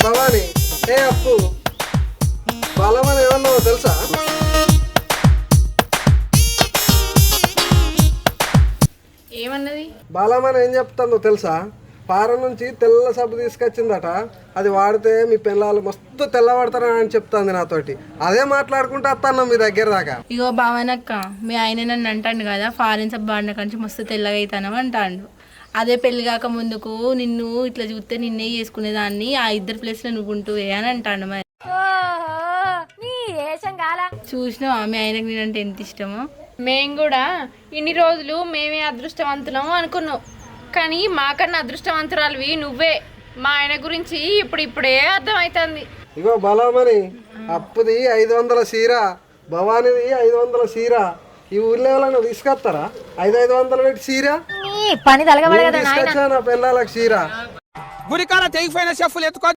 భవాని ఏ అప్పు బలమని ఏమన్నావో తెలుసా? ఏమన్నది? బలమని ఏం చెప్తాందో తెలుసా? పారం నుంచి తెల్ల సబ్బు తీసుకొచ్చిందట, అది వాడితే మీ పిల్లలు మస్తు తెల్లబడతారని అని చెప్తాంది నాతోటి. అదే మాట్లాడుకుంటూ వస్తాను మీ దగ్గర దాకా. ఇగో భావనక్క, మీ ఆయన నన్ను అంటాడు కదా ఫారిన్ సబ్బు వాడిన కంచి మస్తు తెల్లగా అవుతాను అంటాడు. అదే పెళ్లి కాక ముందుకు నిన్ను ఇట్లా చూస్తే నిన్నే చేసుకునేదాన్ని, ఆ ఇద్దరు ప్లేస్లో నువ్వు ఉంటువే అని అంటాడు. మరి చూసినావా మీ ఆయనకు నేనంటే ఎంత ఇష్టమో? మేము కూడా ఇన్ని రోజులు మేమే అదృష్టవంతులం అనుకున్నాం, కానీ మాకన్నా అదృష్టవంతురాలివి నువ్వే. మా ఆయన గురించి ఇప్పుడే అర్థమవుతుంది. ఇగో బలమని అప్పుది 500 చీర, భవానిది 500 చీర. ఈ ఊర్లో ఎవరైనా తీసుకొస్తారా 500 పెట్టి చీర? పని తలగబడ కదా తీసుకొచ్చా నా పిల్లలకు చీర. గురికాల తెగిపోయిన చెప్పులు ఎత్తుకో